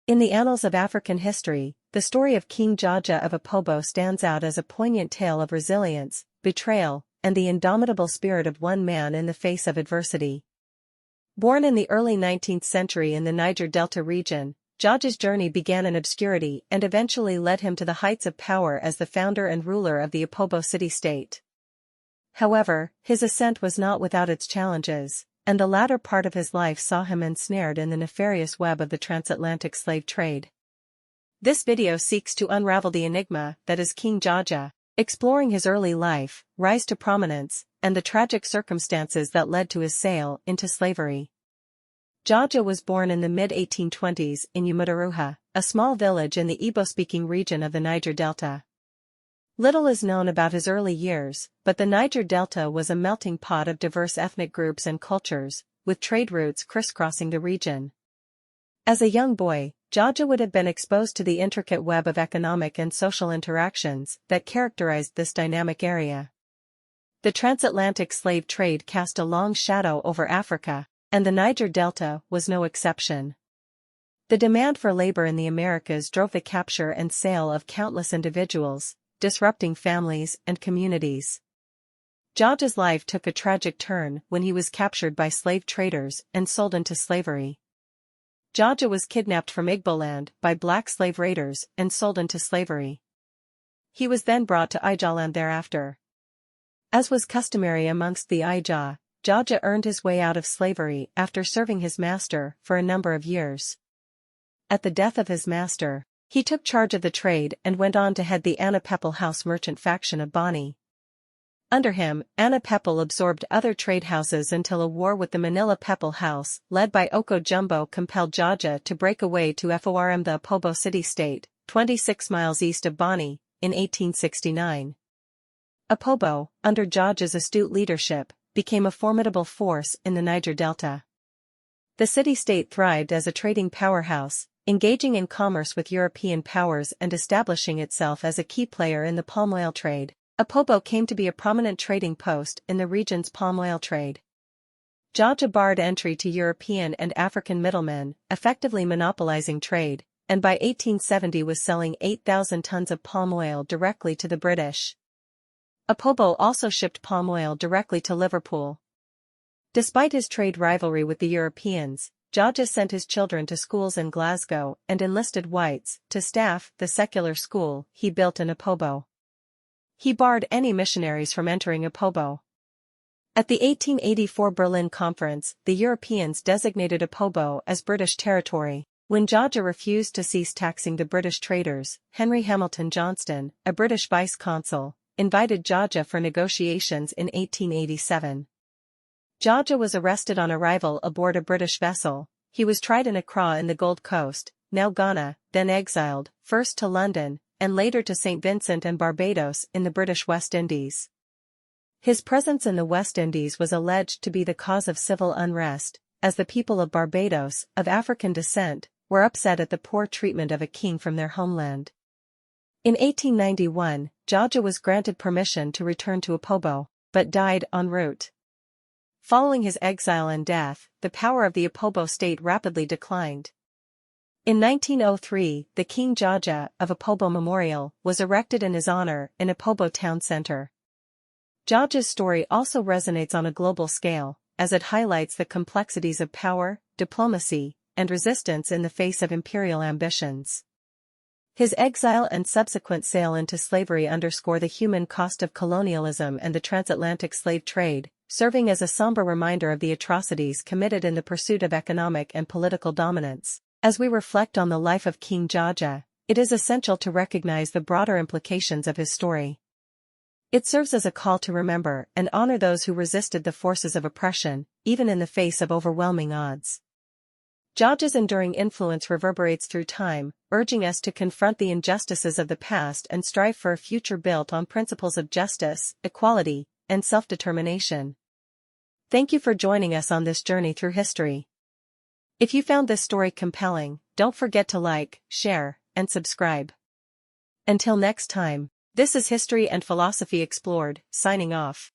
In the annals of African history, the story of King Jaja of Opobo stands out as a poignant tale of resilience, betrayal, and the indomitable spirit of one man in the face of adversity. Born in the early 19th century in the Niger Delta region, Jaja's journey began in obscurity and eventually led him to the heights of power as the founder and ruler of the Opobo city-state. However, his ascent was not without its challenges, and the latter part of his life saw him ensnared in the nefarious web of the transatlantic slave trade. This video seeks to unravel the enigma that is King Jaja, exploring his early life, rise to prominence, and the tragic circumstances that led to his sale into slavery. Jaja was born in the mid-1820s in Umudaruha, a small village in the Igbo-speaking region of the Niger Delta. Little is known about his early years, but the Niger Delta was a melting pot of diverse ethnic groups and cultures, with trade routes crisscrossing the region. As a young boy, Jaja would have been exposed to the intricate web of economic and social interactions that characterized this dynamic area. The transatlantic slave trade cast a long shadow over Africa, and the Niger Delta was no exception. The demand for labor in the Americas drove the capture and sale of countless individuals, disrupting families and communities. Jaja's life took a tragic turn when he was captured by slave traders and sold into slavery. Jaja was kidnapped from Igboland by black slave raiders and sold into slavery. He was then brought to Ijaland thereafter. As was customary amongst the Ija, Jaja earned his way out of slavery after serving his master for a number of years. At the death of his master, he took charge of the trade and went on to head the Anapepel House merchant faction of Bani. Under him, Anapepel absorbed other trade houses until a war with the Manila Pepel House, led by Oko Jumbo, compelled Jaja to break away to Form the Opobo city-state, 26 miles east of Bani, in 1869. Opobo, under Jaja's astute leadership, became a formidable force in the Niger Delta. The city-state thrived as a trading powerhouse, engaging in commerce with European powers and establishing itself as a key player in the palm oil trade. Opobo came to be a prominent trading post in the region's palm oil trade. Jaja barred entry to European and African middlemen, effectively monopolizing trade, and by 1870 was selling 8,000 tons of palm oil directly to the British. Opobo also shipped palm oil directly to Liverpool. Despite his trade rivalry with the Europeans, Jaja sent his children to schools in Glasgow and enlisted whites to staff the secular school he built in Opobo. He barred any missionaries from entering Opobo. At the 1884 Berlin Conference, the Europeans designated Opobo as British territory. When Jaja refused to cease taxing the British traders, Henry Hamilton Johnston, a British vice-consul, invited Jaja for negotiations in 1887. Jaja was arrested on arrival aboard a British vessel. He was tried in Accra in the Gold Coast, now Ghana, then exiled, first to London, and later to St. Vincent and Barbados in the British West Indies. His presence in the West Indies was alleged to be the cause of civil unrest, as the people of Barbados, of African descent, were upset at the poor treatment of a king from their homeland. In 1891, Jaja was granted permission to return to Opobo, but died en route. Following his exile and death, the power of the Opobo state rapidly declined. In 1903, the King Jaja of Opobo Memorial was erected in his honor in Opobo town center. Jaja's story also resonates on a global scale, as it highlights the complexities of power, diplomacy, and resistance in the face of imperial ambitions. His exile and subsequent sale into slavery underscore the human cost of colonialism and the transatlantic slave trade, serving as a somber reminder of the atrocities committed in the pursuit of economic and political dominance. As we reflect on the life of King Jaja, it is essential to recognize the broader implications of his story. It serves as a call to remember and honor those who resisted the forces of oppression, even in the face of overwhelming odds. Jaja's enduring influence reverberates through time, urging us to confront the injustices of the past and strive for a future built on principles of justice, equality, and self-determination. Thank you for joining us on this journey through history. If you found this story compelling, don't forget to like, share, and subscribe. Until next time, this is History and Philosophy Explored, signing off.